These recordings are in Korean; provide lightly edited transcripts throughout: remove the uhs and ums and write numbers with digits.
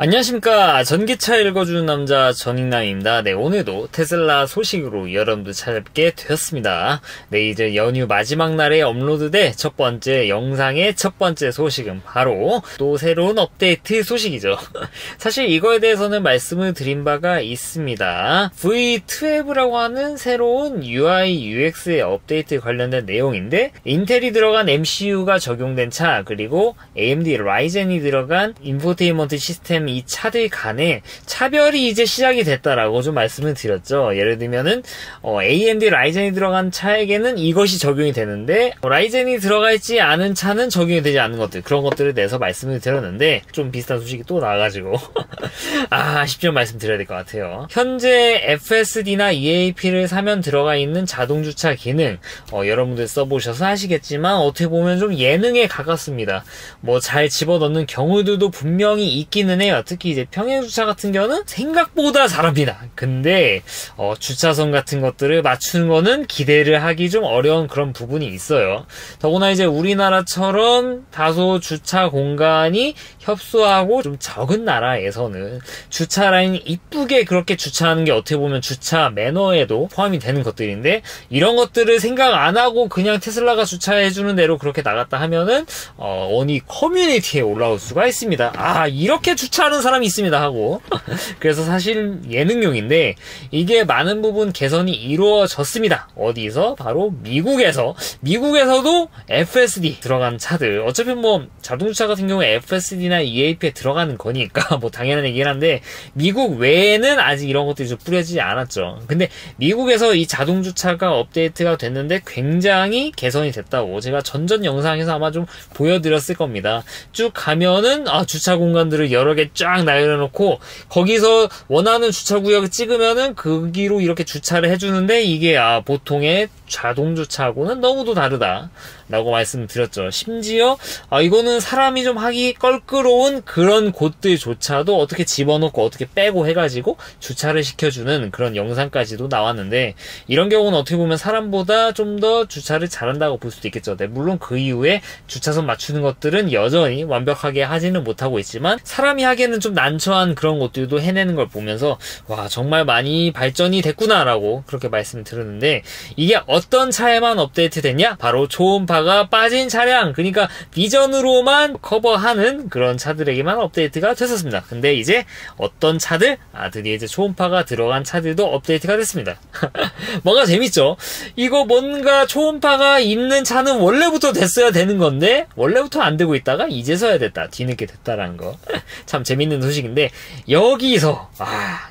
안녕하십니까. 전기차 읽어주는 남자 전익남입니다. 네, 오늘도 테슬라 소식으로 여러분들 찾아뵙게 되었습니다. 네, 이제 연휴 마지막 날에 업로드된 첫 번째 영상의 첫 번째 소식은 바로 또 새로운 업데이트 소식이죠. 사실 이거에 대해서는 말씀을 드린 바가 있습니다. V12라고 하는 새로운 UI, UX의 업데이트 관련된 내용인데, 인텔이 들어간 MCU가 적용된 차, 그리고 AMD 라이젠이 들어간 인포테인먼트 시스템 이 차들 간에 차별이 이제 시작이 됐다라고 좀 말씀을 드렸죠. 예를 들면은 AMD 라이젠이 들어간 차에게는 이것이 적용이 되는데, 라이젠이 들어가 있지 않은 차는 적용이 되지 않는 것들, 그런 것들에 대해서 말씀을 드렸는데 좀 비슷한 소식이 또 나와가지고 쉽게 좀 말씀드려야 될 것 같아요. 현재 FSD나 EAP를 사면 들어가 있는 자동주차 기능, 여러분들 써보셔서 아시겠지만 어떻게 보면 좀 예능에 가깝습니다. 뭐 잘 집어넣는 경우들도 분명히 있기는 해요. 특히 이제 평행주차 같은 경우는 생각보다 잘합니다. 근데 주차선 같은 것들을 맞추는 거는 기대를 하기 좀 어려운 그런 부분이 있어요. 더구나 이제 우리나라처럼 다소 주차 공간이 협소하고 좀 적은 나라에서는 주차 라인 이쁘게 그렇게 주차하는 게 어떻게 보면 주차 매너에도 포함이 되는 것들인데, 이런 것들을 생각 안 하고 그냥 테슬라가 주차해주는 대로 그렇게 나갔다 하면은 어니 커뮤니티에 올라올 수가 있습니다. 이렇게 주차하는 사람이 있습니다 하고. 그래서 사실 예능용인데 이게 많은 부분 개선이 이루어졌습니다. 어디서? 바로 미국에서도 FSD 들어간 차들, 어차피 뭐 자동차 같은 경우에 FSD나 EAP에 들어가는 거니까 뭐 당연한 얘기긴 한데, 미국 외에는 아직 이런 것들이 좀 뿌려지지 않았죠. 근데 미국에서 이 자동주차가 업데이트가 됐는데 굉장히 개선이 됐다고 제가 전전 영상에서 아마 좀 보여드렸을 겁니다. 쭉 가면은 주차 공간들을 여러 개 쫙 나열해놓고 거기서 원하는 주차구역을 찍으면은 거기로 이렇게 주차를 해주는데, 이게 보통의 자동주차하고는 너무도 다르다 라고 말씀드렸죠. 심지어 이거는 사람이 좀 하기 껄끄러운 그런 곳들조차도 어떻게 집어넣고 어떻게 빼고 해가지고 주차를 시켜주는 그런 영상까지도 나왔는데, 이런 경우는 어떻게 보면 사람보다 좀 더 주차를 잘한다고 볼 수도 있겠죠. 네, 물론 그 이후에 주차선 맞추는 것들은 여전히 완벽하게 하지는 못하고 있지만 사람이 하기에는 좀 난처한 그런 것들도 해내는 걸 보면서 와, 정말 많이 발전이 됐구나 라고 그렇게 말씀을 드렸는데, 이게 어떤 차에만 업데이트 됐냐? 바로 초음파가 빠진 차량, 그러니까 비전으로만 커버하는 그런 차들에게만 업데이트가 됐었습니다. 근데 이제 어떤 차들? 드디어 이제 초음파가 들어간 차들도 업데이트가 됐습니다. 뭐가 재밌죠? 이거 뭔가 초음파가 있는 차는 원래부터 됐어야 되는 건데 원래부터 안 되고 있다가 이제서야 됐다, 뒤늦게 됐다라는 거. 참 재밌는 소식인데, 여기서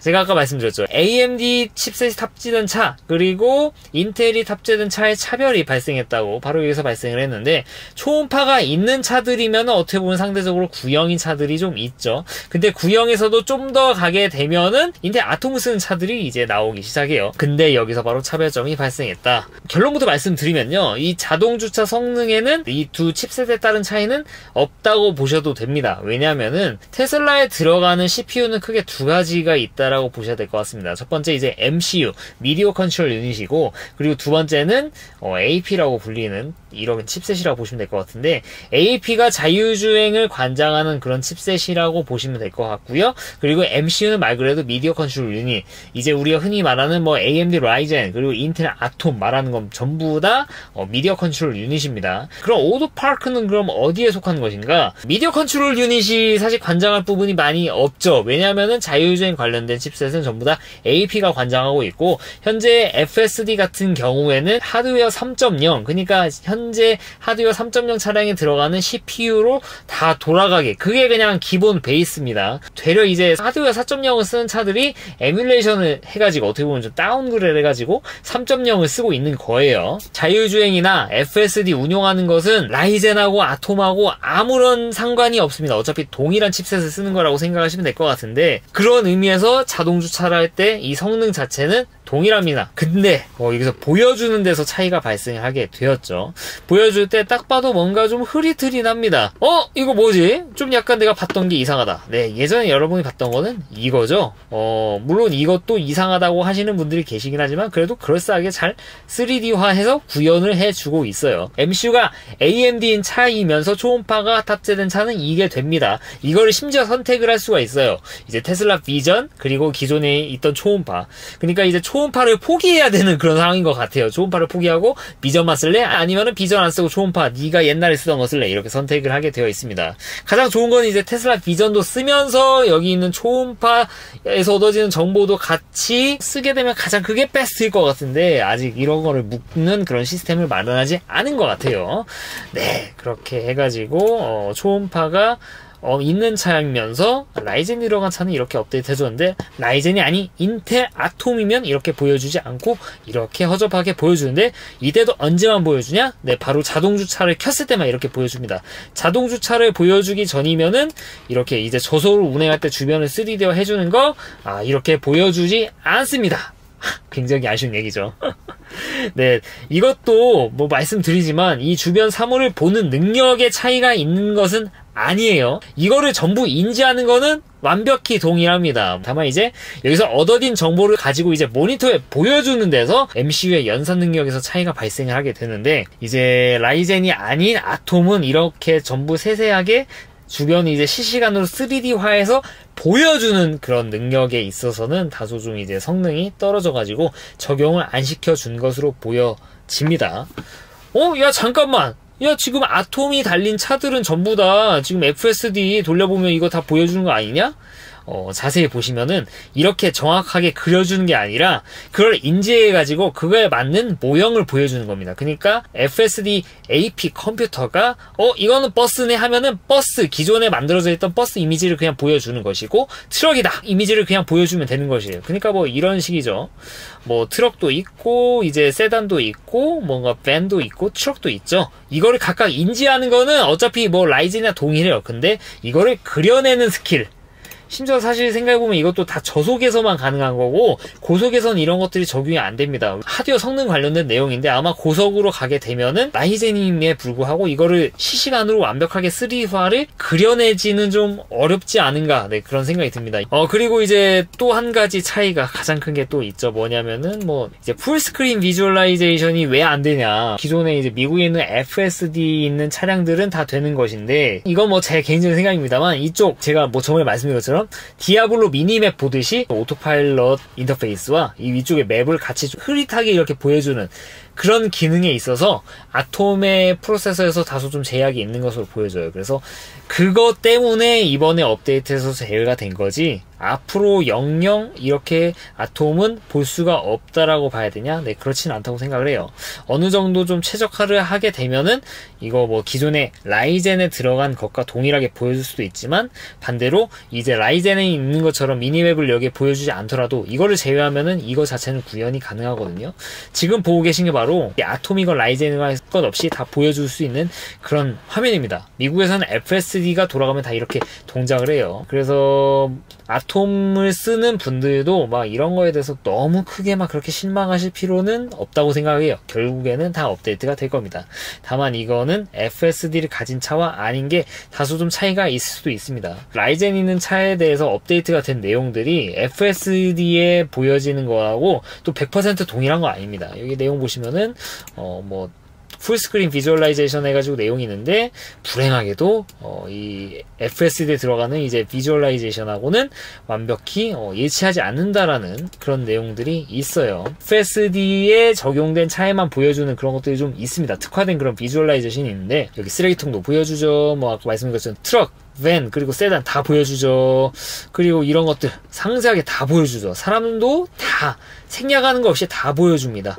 제가 아까 말씀드렸죠. AMD 칩셋이 탑재된 차, 그리고 인텔이 탑재된 차의 차별이 발생했다고 바로 여기서 발생을 했는데, 초음파가 있는 차들이면 어떻게 보면 상대적으로 구형인 차들이 좀 있죠. 근데 구형에서도 좀 더 가게 되면은 인텔 아톰을 쓰는 차들이 이제 나오기 시작해요. 근데 여기서 바로 차별점이 발생했다. 결론부터 말씀드리면요, 이 자동주차 성능에는 이 두 칩셋에 따른 차이는 없다고 보셔도 됩니다. 왜냐하면은 테슬라에 들어가는 CPU는 크게 두 가지가 있다라고 보셔야 될 것 같습니다. 첫 번째 이제 MCU, 미디어 컨트롤 유닛이고, 그리고 두 번째는 AP라고 불리는 이런 칩셋이라고 보시면 될 것 같은데, AP가 자율주행을 관장하는 그런 칩셋이라고 보시면 될 것 같고요. 그리고 MCU는 말 그대로 미디어 컨트롤 유닛, 이제 우리가 흔히 말하는 뭐 AMD 라이젠 그리고 인텔 아톰 말하는 건 전부 다 미디어 컨트롤 유닛입니다. 그럼 오토파크는 그럼 어디에 속하는 것인가? 미디어 컨트롤 유닛이 사실 관장할 부분이 많이 없죠. 왜냐하면은 자율주행 관련된 칩셋은 전부 다 AP가 관장하고 있고, 현재 FSD 같은 경우에는 하드웨어 3.0, 그러니까 현재 하드웨어 3.0 차량에 들어가는 CPU로 다 돌아가게, 그게 그냥 기본 베이스입니다. 되려 이제 하드웨어 4.0을 쓰는 차들이 에뮬레이션을 해가지고 어떻게 보면 좀 다운그레이드 해가지고 3.0을 쓰고 있는 거예요. 자율주행이나 FSD 운용하는 것은 라이젠하고 아톰하고 아무런 상관이 없습니다. 어차피 동일한 칩셋을 쓰는 거라고 생각하시면 될 것 같은데, 그런 의미에서 자동주차를 할 때 이 성능 자체는 동일합니다. 근데 여기서 보여주는 데서 차이가 발생하게 되었죠. 보여줄 때 딱 봐도 뭔가 좀 흐릿흐릿합니다. 이거 뭐지? 좀 약간 내가 봤던 게 이상하다. 네, 예전에 여러분이 봤던 거는 이거죠. 물론 이것도 이상하다고 하시는 분들이 계시긴 하지만 그래도 그럴싸하게 잘 3D화해서 구현을 해주고 있어요. MCU가 AMD인 차이면서 초음파가 탑재된 차는 이게 됩니다. 이거를 심지어 선택을 할 수가 있어요. 이제 테슬라 비전 그리고 기존에 있던 초음파. 그러니까 이제 초음파를 포기해야 되는 그런 상황인 것 같아요. 초음파를 포기하고 비전만 쓸래? 아니면은 비전 안 쓰고 초음파 네가 옛날에 쓰던 거 쓸래? 이렇게 선택을 하게 되어 있습니다. 가장 좋은 건 이제 테슬라 비전도 쓰면서 여기 있는 초음파에서 얻어지는 정보도 같이 쓰게 되면 가장 그게 베스트일 것 같은데 아직 이런 거를 묶는 그런 시스템을 마련하지 않은 것 같아요. 네, 그렇게 해가지고 초음파가 있는 차이면서 라이젠이 들어간 차는 이렇게 업데이트 해줬는데 라이젠이 아닌 인텔 아톰이면 이렇게 보여주지 않고 이렇게 허접하게 보여주는데 이때도 언제만 보여주냐? 네, 바로 자동주차를 켰을 때만 이렇게 보여줍니다. 자동주차를 보여주기 전이면은 이렇게 이제 저속으로 운행할 때 주변을 3D화 해주는 거 이렇게 보여주지 않습니다. 굉장히 아쉬운 얘기죠. 네, 이것도 뭐 말씀드리지만 이 주변 사물을 보는 능력의 차이가 있는 것은 아니에요. 이거를 전부 인지하는 거는 완벽히 동일합니다. 다만 이제 여기서 얻어진 정보를 가지고 이제 모니터에 보여주는 데서 MCU의 연산 능력에서 차이가 발생을 하게 되는데 이제 라이젠이 아닌 아톰은 이렇게 전부 세세하게 주변이 이제 실시간으로 3D화해서 보여주는 그런 능력에 있어서는 다소 좀 이제 성능이 떨어져가지고 적용을 안 시켜준 것으로 보여집니다. 야, 잠깐만. 야, 지금 아톰이 달린 차들은 전부 다 지금 FSD 돌려보면 이거 다 보여주는 거 아니냐? 자세히 보시면은 이렇게 정확하게 그려주는 게 아니라 그걸 인지해가지고 그거에 맞는 모형을 보여주는 겁니다. 그러니까 FSD AP 컴퓨터가 이거는 버스네 하면은 버스, 기존에 만들어져 있던 버스 이미지를 그냥 보여주는 것이고 트럭이다 이미지를 그냥 보여주면 되는 것이에요. 그러니까 뭐 이런 식이죠. 뭐 트럭도 있고 이제 세단도 있고 뭔가 밴도 있고 트럭도 있죠. 이거를 각각 인지하는 거는 어차피 뭐 라이젠이나 동일해요. 근데 이거를 그려내는 스킬, 심지어 사실 생각해보면 이것도 다 저속에서만 가능한 거고 고속에서는 이런 것들이 적용이 안 됩니다. 하드웨어 성능 관련된 내용인데 아마 고속으로 가게 되면은 라이젠임에 불구하고 이거를 실시간으로 완벽하게 3D화를 그려내지는 좀 어렵지 않은가, 네, 그런 생각이 듭니다. 그리고 이제 또 한 가지 차이가 가장 큰 게 또 있죠. 뭐냐면은 뭐 이제 풀스크린 비주얼라이제이션이 왜 안 되냐. 기존에 이제 미국에 있는 FSD 있는 차량들은 다 되는 것인데 이건 뭐 제 개인적인 생각입니다만 이쪽 제가 뭐 저번에 말씀드린 것처럼 디아블로 미니맵 보듯이 오토파일럿 인터페이스와 이 위쪽의 맵을 같이 흐릿하게 이렇게 보여주는 그런 기능에 있어서 아톰의 프로세서에서 다소 좀 제약이 있는 것으로 보여져요. 그래서 그것 때문에 이번에 업데이트에서 제외가 된 거지 앞으로 영영 이렇게 아톰은 볼 수가 없다라고 봐야 되냐? 네, 그렇진 않다고 생각을 해요. 어느 정도 좀 최적화를 하게 되면은 이거 뭐 기존에 라이젠에 들어간 것과 동일하게 보여줄 수도 있지만 반대로 이제 라이젠에 있는 것처럼 미니맵을 여기에 보여주지 않더라도 이거를 제외하면은 이거 자체는 구현이 가능하거든요. 지금 보고 계신 게 바로 아톰이건 라이젠과 것 없이 다 보여줄 수 있는 그런 화면입니다. 미국에서는 FSD가 돌아가면 다 이렇게 동작을 해요. 그래서 아톰을 쓰는 분들도 막 이런 거에 대해서 너무 크게 막 그렇게 실망하실 필요는 없다고 생각해요. 결국에는 다 업데이트가 될 겁니다. 다만 이거는 FSD를 가진 차와 아닌 게 다소 좀 차이가 있을 수도 있습니다. 라이젠 있는 차에 대해서 업데이트가 된 내용들이 FSD에 보여지는 거하고 또 100% 동일한 거 아닙니다. 여기 내용 보시면은 뭐 풀스크린 비주얼라이제이션 해가지고 내용이 있는데 불행하게도 이 FSD에 들어가는 이제 비주얼라이제이션하고는 완벽히 일치하지 않는다라는 그런 내용들이 있어요. FSD에 적용된 차에만 보여주는 그런 것들이 좀 있습니다. 특화된 그런 비주얼라이제이션이 있는데 여기 쓰레기통도 보여주죠. 뭐 아까 말씀드린 것처럼 트럭, 밴, 그리고 세단 다 보여주죠. 그리고 이런 것들 상세하게 다 보여주죠. 사람도 다 생략하는 거 없이 다 보여줍니다.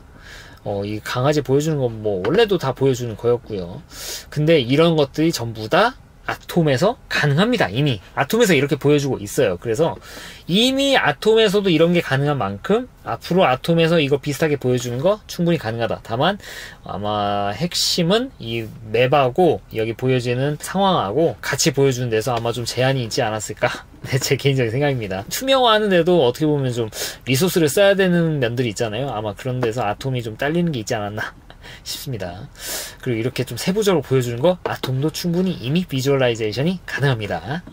이 강아지 보여주는 건 뭐 원래도 다 보여주는 거였고요. 근데 이런 것들이 전부 다 아톰에서 가능합니다. 이미 아톰에서 이렇게 보여주고 있어요. 그래서 이미 아톰에서도 이런 게 가능한 만큼 앞으로 아톰에서 이거 비슷하게 보여주는 거 충분히 가능하다. 다만 아마 핵심은 이 맵하고 여기 보여지는 상황하고 같이 보여주는 데서 아마 좀 제한이 있지 않았을까. 네, 제 개인적인 생각입니다. 투명화하는데도 어떻게 보면 좀 리소스를 써야 되는 면들이 있잖아요. 아마 그런 데서 아톰이 좀 딸리는 게 있지 않았나. 싶습니다. 그리고 이렇게 좀 세부적으로 보여주는 거 아톰도 충분히 이미 비주얼라이제이션이 가능합니다.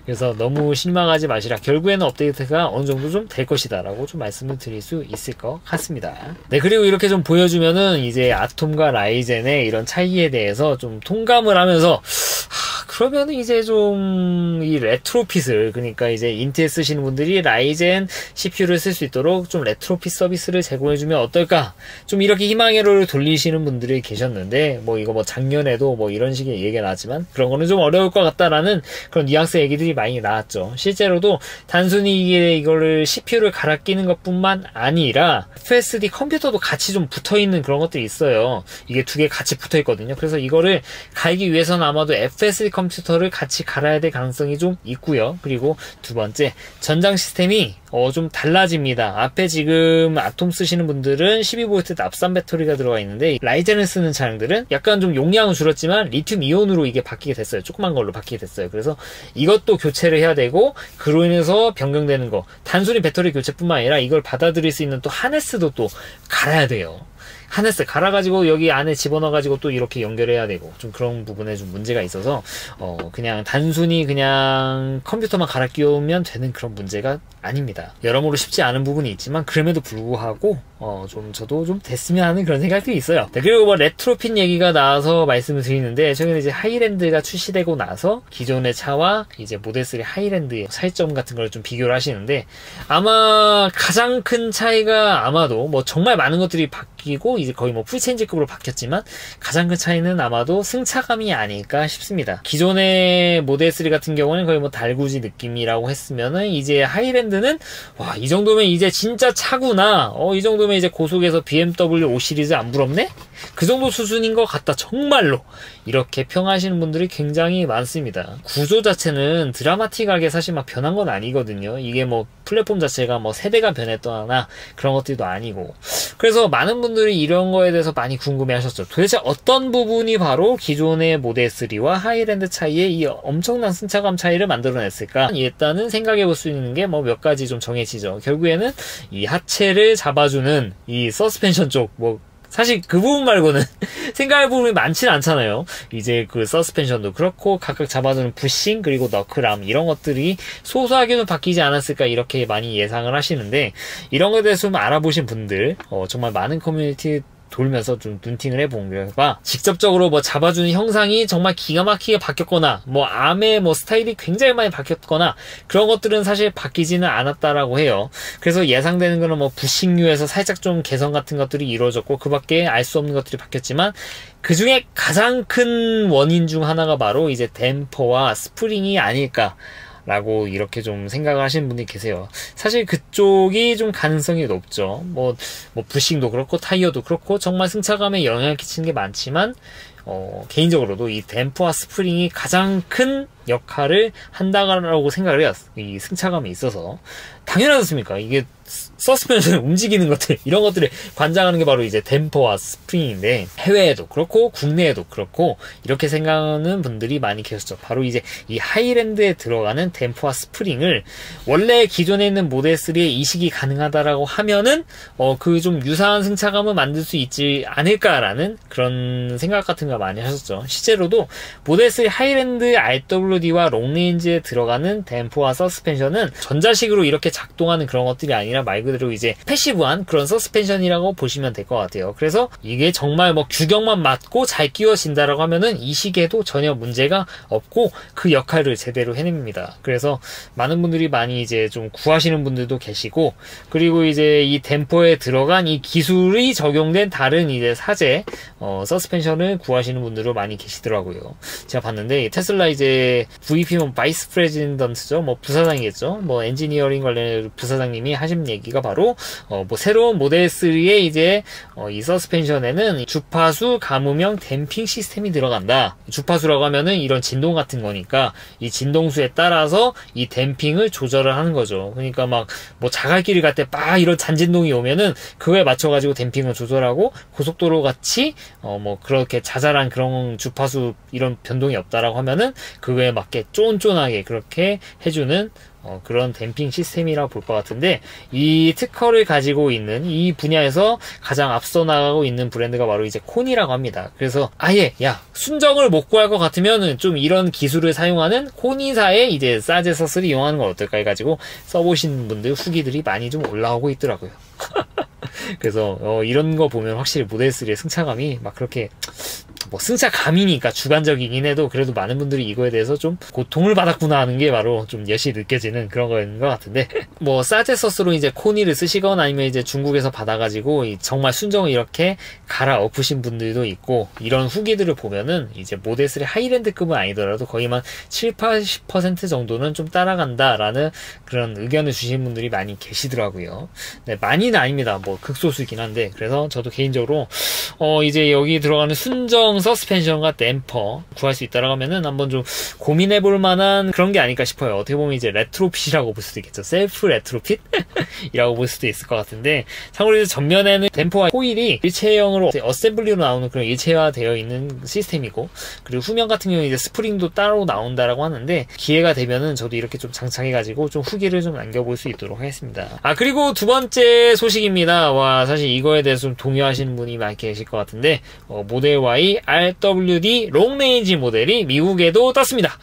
그래서 너무 실망하지 마시라. 결국에는 업데이트가 어느 정도 좀 될 것이다 라고 좀 말씀을 드릴 수 있을 것 같습니다. 네, 그리고 이렇게 좀 보여주면은 이제 아톰과 라이젠의 이런 차이에 대해서 좀 통감을 하면서 그러면은 이제 좀 이 레트로핏을, 그러니까 이제 인텔 쓰시는 분들이 라이젠 CPU를 쓸 수 있도록 좀 레트로핏 서비스를 제공해주면 어떨까? 좀 이렇게 희망회로를 돌리시는 분들이 계셨는데, 뭐 이거 뭐 작년에도 뭐 이런 식의 얘기가 나왔지만 그런 거는 좀 어려울 것 같다라는 그런 뉘앙스 얘기들이 많이 나왔죠. 실제로도 단순히 이거를 CPU를 갈아 끼는 것뿐만 아니라 FSD 컴퓨터도 같이 좀 붙어있는 그런 것들이 있어요. 이게 두 개 같이 붙어있거든요. 그래서 이거를 갈기 위해서는 아마도 FSD 컴퓨터를 같이 갈아야 될 가능성이 좀 있고요. 그리고 두 번째, 전장 시스템이 좀 달라집니다. 앞에 지금 아톰 쓰시는 분들은 12V 납산 배터리가 들어가 있는데, 라이젠을 쓰는 차량들은 약간 좀 용량은 줄었지만 리튬 이온으로 이게 바뀌게 됐어요. 조그만 걸로 바뀌게 됐어요. 그래서 이것도 교체를 해야 되고, 그로 인해서 변경되는 거, 단순히 배터리 교체뿐만 아니라 이걸 받아들일 수 있는 또 하네스도 또 갈아야 돼요. 하네스 갈아가지고 여기 안에 집어넣어가지고 또 이렇게 연결해야 되고, 좀 그런 부분에 좀 문제가 있어서 그냥 단순히 그냥 컴퓨터만 갈아 끼우면 되는 그런 문제가 아닙니다. 여러모로 쉽지 않은 부분이 있지만 그럼에도 불구하고 좀 저도 좀 됐으면 하는 그런 생각들이 있어요. 네, 그리고 뭐 레트로핏 얘기가 나와서 말씀을 드리는데, 최근에 이제 하이랜드가 출시되고 나서 기존의 차와 이제 모델3 하이랜드의 차이점 같은 걸 좀 비교를 하시는데, 아마 가장 큰 차이가, 아마도 뭐 정말 많은 것들이 바뀌고 이제 거의 뭐 풀체인지급으로 바뀌었지만 가장 큰 차이는 아마도 승차감이 아닐까 싶습니다. 기존의 모델3 같은 경우는 거의 뭐 달구지 느낌이라고 했으면은, 이제 하이랜드는 와, 이 정도면 이제 진짜 차구나, 이 정도면 이제 고속에서 BMW 5 시리즈 안 부럽네? 그 정도 수준인 것 같다, 정말로. 이렇게 평하시는 분들이 굉장히 많습니다. 구조 자체는 드라마틱하게 사실 막 변한 건 아니거든요. 이게 뭐 플랫폼 자체가 뭐 세대가 변했거나 그런 것들도 아니고. 그래서 많은 분들이 이런 거에 대해서 많이 궁금해 하셨죠. 도대체 어떤 부분이 바로 기존의 모델3와 하이랜드 차이의 이 엄청난 승차감 차이를 만들어냈을까? 일단은 생각해 볼 수 있는 게 뭐 몇 가지 좀 정해지죠. 결국에는 이 하체를 잡아주는 이 서스펜션 쪽, 뭐 사실 그 부분 말고는 생각할 부분이 많지는 않잖아요. 이제 그 서스펜션도 그렇고 각각 잡아주는 부싱, 그리고 너클암, 이런 것들이 소소하게 좀 바뀌지 않았을까, 이렇게 많이 예상을 하시는데, 이런 것에 대해서 좀 알아보신 분들, 정말 많은 커뮤니티 돌면서 좀 눈팅을 해본 결과, 직접적으로 뭐 잡아주는 형상이 정말 기가 막히게 바뀌었거나, 뭐 암의 뭐 스타일이 굉장히 많이 바뀌었거나, 그런 것들은 사실 바뀌지는 않았다라고 해요. 그래서 예상되는 거는 뭐 부싱류에서 살짝 좀 개선 같은 것들이 이루어졌고, 그 밖에 알 수 없는 것들이 바뀌었지만, 그 중에 가장 큰 원인 중 하나가 바로 이제 댐퍼와 스프링이 아닐까 라고 이렇게 좀 생각을 하시는 분들이 계세요. 사실 그쪽이 좀 가능성이 높죠. 뭐 부싱도 그렇고 타이어도 그렇고 정말 승차감에 영향을 끼치는 게 많지만, 개인적으로도 이 댐퍼와 스프링이 가장 큰 역할을 한다고 생각을 해요. 이 승차감에 있어서. 당연하지 않습니까? 이게 서스펜션을 움직이는 것들, 이런 것들을 관장하는 게 바로 이제 댐퍼와 스프링인데, 해외에도 그렇고 국내에도 그렇고 이렇게 생각하는 분들이 많이 계셨죠. 바로 이제 이 하이랜드에 들어가는 댐퍼와 스프링을 원래 기존에 있는 모델3에 이식이 가능하다라고 하면은 그 좀 유사한 승차감을 만들 수 있지 않을까라는 그런 생각 같은 거 많이 하셨죠. 실제로도 모델3 하이랜드 RWD와 롱레인지에 들어가는 댐퍼와 서스펜션은 전자식으로 이렇게 작동하는 그런 것들이 아니라 말 그대로 이제 패시브한 그런 서스펜션이라고 보시면 될 것 같아요. 그래서 이게 정말 뭐 규격만 맞고 잘 끼워진다라고 하면은 이 시계도 전혀 문제가 없고 그 역할을 제대로 해냅니다. 그래서 많은 분들이 많이 이제 좀 구하시는 분들도 계시고, 그리고 이제 이 댐퍼에 들어간 이 기술이 적용된 다른 이제 사제 서스펜션을 구하시는 분들도 많이 계시더라고요. 제가 봤는데 테슬라 이제 VP면 바이스 프레지던트죠. 뭐 부사장이겠죠. 뭐 엔지니어링 관련 부사장님이 하신 얘기가 바로 뭐 새로운 모델 3의 이제 이 서스펜션에는 주파수 감음형 댐핑 시스템이 들어간다. 주파수라고 하면은 이런 진동 같은 거니까 이 진동수에 따라서 이 댐핑을 조절을 하는 거죠. 그러니까 막 뭐 자갈길을 갈 때 막 이런 잔진동이 오면은 그거에 맞춰가지고 댐핑을 조절하고, 고속도로 같이 뭐 그렇게 자잘한 그런 주파수 이런 변동이 없다라고 하면은 그거에 맞게 쫀쫀하게 그렇게 해주는 그런 댐핑 시스템이라고 볼 것 같은데, 이 특허를 가지고 있는 이 분야에서 가장 앞서 나가고 있는 브랜드가 바로 이제 코니라고 합니다. 그래서 아예 순정을 못 구할 것 같으면은 좀 이런 기술을 사용하는 코니사의 이제 사제서스를 이용하는 건 어떨까 해가지고 써보신 분들 후기들이 많이 좀 올라오고 있더라고요. 그래서 이런 거 보면 확실히 모델 3의 승차감이 막 그렇게 뭐 승차감이니까 주관적이긴 해도 그래도 많은 분들이 이거에 대해서 좀 고통을 받았구나 하는 게 바로 좀 여실히 느껴지는 그런 거인 것 같은데, 뭐 사제서스로 이제 코니를 쓰시거나 아니면 이제 중국에서 받아가지고 정말 순정을 이렇게 갈아 엎으신 분들도 있고, 이런 후기들을 보면은 이제 모델 3 하이랜드급은 아니더라도 거의 만 7~80% 정도는 좀 따라간다라는 그런 의견을 주신 분들이 많이 계시더라고요. 네, 많이는 아닙니다. 뭐 극소수이긴 한데, 그래서 저도 개인적으로 이제 여기 들어가는 순정 서스펜션과 댐퍼 구할 수 있다라고 하면은 한번 좀 고민해볼 만한 그런 게 아닐까 싶어요. 어떻게 보면 이제 레트로핏이라고 볼 수도 있겠죠. 셀프 레트로핏? 이라고 볼 수도 있을 것 같은데, 참고로 이제 전면에는 댐퍼와 코일이 일체형으로 어셈블리로 나오는 그런 일체화되어 있는 시스템이고, 그리고 후면 같은 경우는 이제 스프링도 따로 나온다라고 하는데, 기회가 되면은 저도 이렇게 좀 장착해가지고 좀 후기를 좀 남겨볼 수 있도록 하겠습니다. 그리고 두 번째 소식입니다. 사실 이거에 대해서 좀 동요하시는 분이 많이 계실 것 같은데, 모델 Y RWD 롱레인지 모델이 미국에도 떴습니다.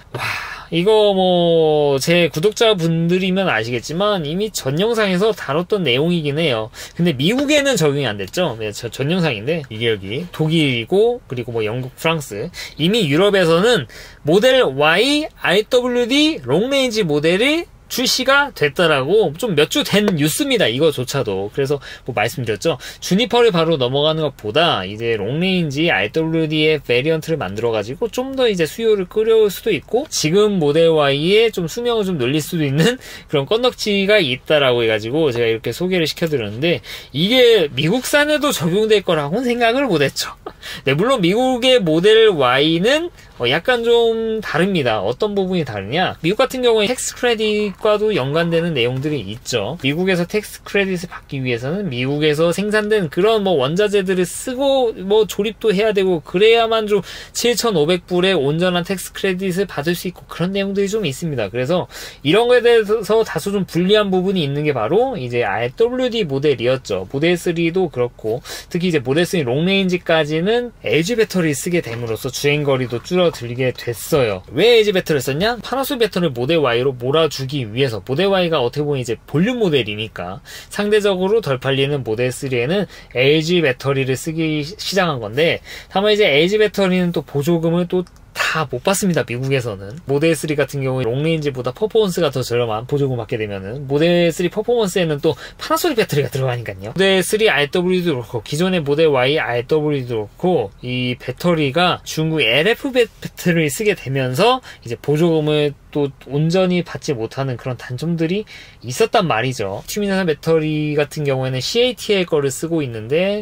이거 뭐 제 구독자분들이면 아시겠지만 이미 전 영상에서 다뤘던 내용이긴 해요. 근데 미국에는 적용이 안 됐죠. 네, 전 영상인데 이게 여기 독일이고, 그리고 뭐 영국, 프랑스, 이미 유럽에서는 모델 Y RWD 롱레인지 모델이 출시가 됐다라고 좀 몇 주 된 뉴스입니다. 이거조차도. 그래서 뭐 말씀드렸죠. 주니퍼를 바로 넘어가는 것보다 이제 롱레인지 RWD의 베리언트를 만들어가지고 좀 더 이제 수요를 끌어올 수도 있고, 지금 모델 Y의 좀 수명을 좀 늘릴 수도 있는 그런 건덕지가 있다라고 해가지고 제가 이렇게 소개를 시켜드렸는데, 이게 미국산에도 적용될 거라고는 생각을 못했죠. 네, 물론 미국의 모델 Y는 약간 좀 다릅니다. 어떤 부분이 다르냐? 미국 같은 경우에 텍스 크레딧과도 연관되는 내용들이 있죠. 미국에서 텍스 크레딧을 받기 위해서는 미국에서 생산된 그런 뭐 원자재들을 쓰고 뭐 조립도 해야 되고, 그래야만 좀 7,500불의 온전한 텍스 크레딧을 받을 수 있고, 그런 내용들이 좀 있습니다. 그래서 이런 거에 대해서 다소 좀 불리한 부분이 있는 게 바로 이제 RWD 모델이었죠. 모델 3도 그렇고, 특히 이제 모델 3 롱레인지까지는 LG 배터리를 쓰게 됨으로써 주행거리도 줄어들게 됐어요. 왜 LG 배터리를 썼냐? 파나소닉 배터리를 모델 Y로 몰아주기 위해서. 모델 Y가 어떻게 보면 이제 볼륨 모델이니까 상대적으로 덜 팔리는 모델 3에는 LG 배터리를 쓰기 시작한 건데, 다만 이제 LG 배터리는 또 보조금을 또 다 못 받습니다. 미국에서는. 모델 3 같은 경우에 롱레인지보다 퍼포먼스가 더 저렴한 보조금 받게 되면은, 모델 3 퍼포먼스에는 또 파나소닉 배터리가 들어가니까요. 모델 3 RW도 그렇고, 기존의 모델 Y RW도 그렇고, 이 배터리가 중국 LF 배터리를 쓰게 되면서 이제 보조금을 또 온전히 받지 못하는 그런 단점들이 있었단 말이죠. 튜미나사 배터리 같은 경우에는 CATL 거를 쓰고 있는데,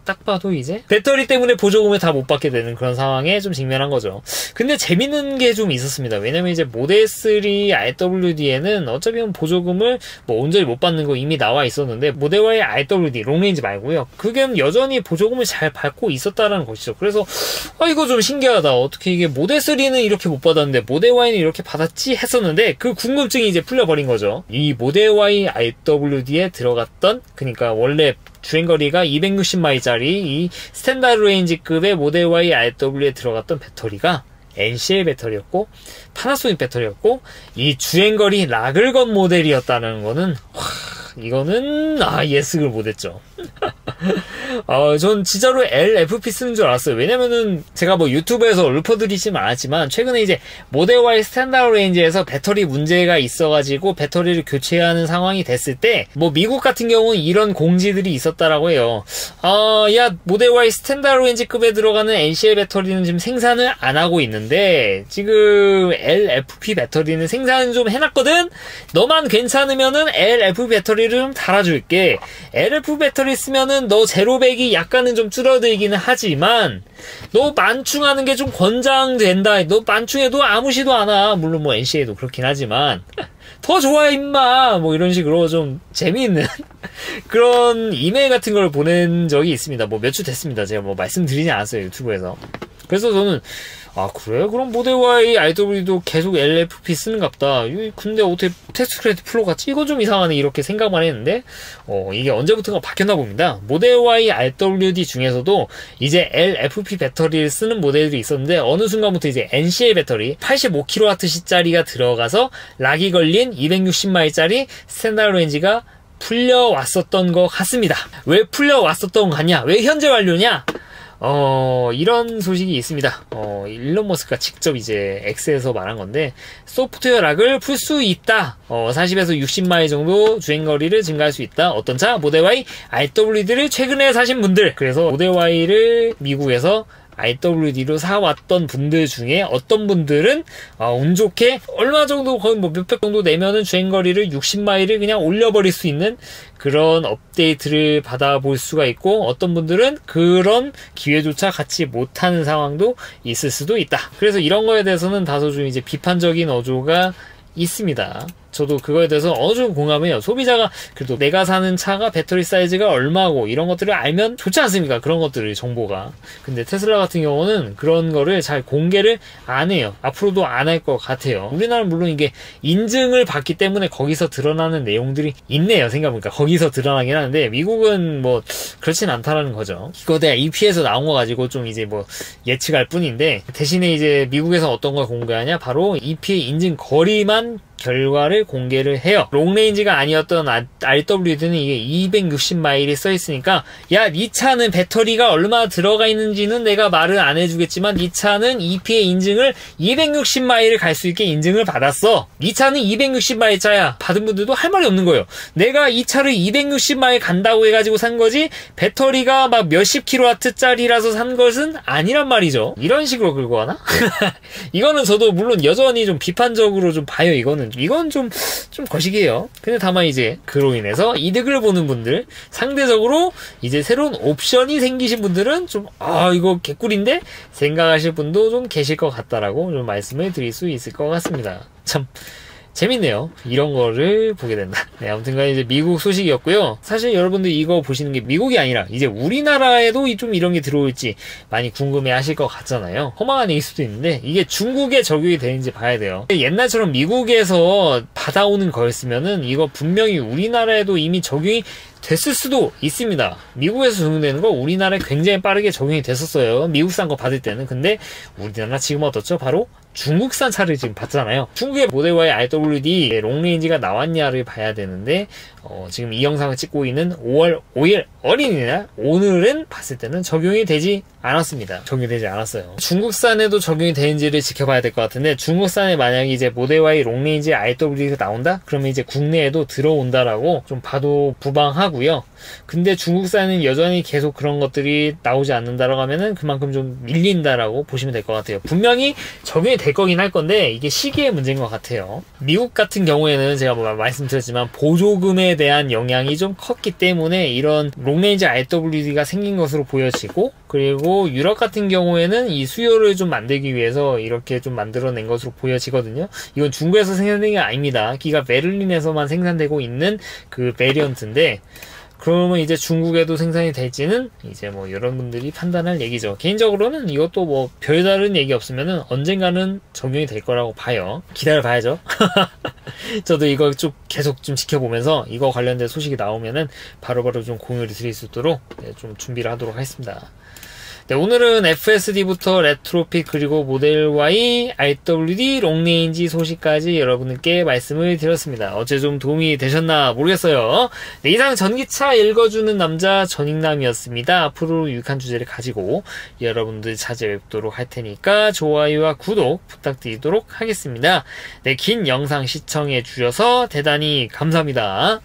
딱 봐도 이제 배터리 때문에 보조금을 다 못 받게 되는 그런 상황에 좀 직면한 거죠. 근데 재밌는 게 좀 있었습니다. 왜냐면 이제 모델 3 RWD에는 어차피 보조금을 뭐 온전히 못 받는 거 이미 나와 있었는데, 모델 Y RWD 롱레인지 말고요, 그게 여전히 보조금을 잘 받고 있었다라는 것이죠. 그래서 이거 좀 신기하다. 어떻게 이게 모델 3는 이렇게 못 받았는데 모델 Y는 이렇게 받았지 했었는데, 그 궁금증이 이제 풀려버린 거죠. 이 모델 Y RWD에 들어갔던, 그러니까 원래 주행거리가 260마일짜리 이 스탠다드 레인지급의 모델 Y RW에 들어갔던 배터리가 NCL 배터리였고 파나소닉 배터리였고, 이 주행거리 락을 건 모델이었다는 거는 이거는 예측을 못했죠. 전 진짜로 LFP 쓰는 줄 알았어요. 왜냐면은 제가 뭐 유튜브에서 읊어드리진 않았지만, 최근에 이제 모델 Y 스탠다드 레인지에서 배터리 문제가 있어가지고 배터리를 교체해야 하는 상황이 됐을 때, 뭐 미국 같은 경우는 이런 공지들이 있었다라고 해요. 모델 Y 스탠다드 레인지급에 들어가는 NCL 배터리는 지금 생산을 안 하고 있는데, 지금 LFP 배터리는 생산 좀 해놨거든? 너만 괜찮으면은 LFP 배터리를 좀 달아줄게. LFP 배터리 쓰면은 너 제로백이 약간은 좀 줄어들기는 하지만, 너 만충하는 게 좀 권장된다. 너 만충해도 아무 시도 않아. 물론 뭐 NCA도 그렇긴 하지만 더 좋아 임마, 뭐 이런 식으로 좀 재미있는 그런 이메일 같은 걸 보낸 적이 있습니다. 뭐 몇 주 됐습니다. 제가 뭐 말씀드리지 않았어요, 유튜브에서. 그래서 저는 아 그래? 그럼 모델 Y RW도 계속 LFP 쓰는갑다. 근데 어떻게 텍스트 크레딧 플로우 같지? 이건 좀 이상하네 이렇게 생각만 했는데 이게 언제부턴가 바뀌었나 봅니다. 모델 Y RWD 중에서도 이제 LFP 배터리를 쓰는 모델들이 있었는데 어느 순간부터 이제 NCA 배터리 85kWh짜리가 들어가서 락이 걸린 260마일짜리 스탠다드 레인지가 풀려왔었던 것 같습니다. 왜 풀려왔었던 것 같냐? 왜 현재 완료냐? 이런 소식이 있습니다. 일론 머스크가 직접 이제 X에서 말한 건데, 소프트웨어 락을 풀 수 있다. 40에서 60마일 정도 주행거리를 증가할 수 있다. 어떤 차? 모델 Y RWD를 최근에 사신 분들. 그래서 모델 Y를 미국에서 RWD로 사왔던 분들 중에 어떤 분들은 운 좋게 얼마 정도 거의 뭐 몇백 정도 내면은 주행거리를 60마일을 그냥 올려버릴 수 있는 그런 업데이트를 받아볼 수가 있고, 어떤 분들은 그런 기회조차 갖지 못하는 상황도 있을 수도 있다. 그래서 이런 거에 대해서는 다소 좀 이제 비판적인 어조가 있습니다. 저도 그거에 대해서 어느 정도 공감해요. 소비자가 그래도 내가 사는 차가 배터리 사이즈가 얼마고 이런 것들을 알면 좋지 않습니까? 그런 것들을 정보가. 근데 테슬라 같은 경우는 그런 거를 잘 공개를 안 해요. 앞으로도 안 할 것 같아요. 우리나라는 물론 이게 인증을 받기 때문에 거기서 드러나는 내용들이 있네요. 생각해보니까 거기서 드러나긴 하는데, 미국은 뭐 그렇진 않다라는 거죠. 이거 내가 EP에서 나온 거 가지고 좀 이제 뭐 예측할 뿐인데, 대신에 이제 미국에서 어떤 걸 공개하냐? 바로 EPA 인증 거리만 결과를 공개를 해요. 롱레인지가 아니었던 RWD는 이게 260마일이 써있으니까, 야, 네 차는 배터리가 얼마 들어가 있는지는 내가 말을 안 해주겠지만 네 차는 EPA 인증을 260마일을 갈 수 있게 인증을 받았어. 네 차는 260마일 차야. 받은 분들도 할 말이 없는 거예요. 내가 이 차를 260마일 간다고 해가지고 산 거지 배터리가 막 몇십 킬로와트짜리라서 산 것은 아니란 말이죠. 이런 식으로 긁고 가나? 이거는 저도 물론 여전히 좀 비판적으로 좀 봐요. 이건 좀 거시기해요. 근데 다만 이제 그로 인해서 이득을 보는 분들, 상대적으로 이제 새로운 옵션이 생기신 분들은 좀 이거 개꿀인데 생각하실 분도 좀 계실 것 같다라고 좀 말씀을 드릴 수 있을 것 같습니다. 참 재밌네요. 이런 거를 보게 된다. 네, 아무튼간 이제 미국 소식이었고요. 사실 여러분들 이거 보시는 게 미국이 아니라 이제 우리나라에도 좀 이런 게 들어올지 많이 궁금해 하실 것 같잖아요. 허망한 얘기일 수도 있는데 이게 중국에 적용이 되는지 봐야 돼요. 옛날처럼 미국에서 받아오는 거였으면은 이거 분명히 우리나라에도 이미 적용이 됐을 수도 있습니다. 미국에서 적용되는 거 우리나라에 굉장히 빠르게 적용이 됐었어요. 미국산 거 받을 때는. 근데 우리나라 지금 어떻죠? 바로 중국산 차를 지금 받잖아요. 중국의 모델 Y RWD 롱레인지가 나왔냐를 봐야 되는데 지금 이 영상을 찍고 있는 5월 5일 어린이날 오늘은 봤을 때는 적용이 되지 않았습니다. 적용이 되지 않았어요. 중국산에도 적용이 되는지를 지켜봐야 될 것 같은데, 중국산에 만약에 이제 모델 Y 롱레인지 RWD가 나온다? 그러면 이제 국내에도 들어온다라고 좀 봐도 부방하고요. 근데 중국산은 여전히 계속 그런 것들이 나오지 않는다라고 하면은 그만큼 좀 밀린다라고 보시면 될 것 같아요. 분명히 적용이 될 거긴 할 건데 이게 시기의 문제인 것 같아요. 미국 같은 경우에는 제가 뭐 말씀드렸지만 보조금에 대한 영향이 좀 컸기 때문에 이런 롱레인지 RWD가 생긴 것으로 보여지고, 그리고 유럽 같은 경우에는 이 수요를 좀 만들기 위해서 이렇게 좀 만들어낸 것으로 보여지거든요. 이건 중국에서 생산된 게 아닙니다. 기가 베를린에서만 생산되고 있는 그 베리언트인데, 그러면 이제 중국에도 생산이 될지는 이제 뭐 여러분들이 판단할 얘기죠. 개인적으로는 이것도 뭐 별다른 얘기 없으면은 언젠가는 적용이 될 거라고 봐요. 기다려 봐야죠. 저도 이거 좀 계속 좀 지켜보면서 이거 관련된 소식이 나오면은 바로바로 좀 공유를 드릴 수 있도록 좀 준비를 하도록 하겠습니다. 네, 오늘은 FSD부터 레트로핏 그리고 모델 Y, RWD, 롱레인지 소식까지 여러분께 말씀을 드렸습니다. 어째 좀 도움이 되셨나 모르겠어요. 네, 이상 전기차 읽어주는 남자 전익남이었습니다. 앞으로 유익한 주제를 가지고 여러분들 찾아뵙도록 할 테니까 좋아요와 구독 부탁드리도록 하겠습니다. 네, 긴 영상 시청해 주셔서 대단히 감사합니다.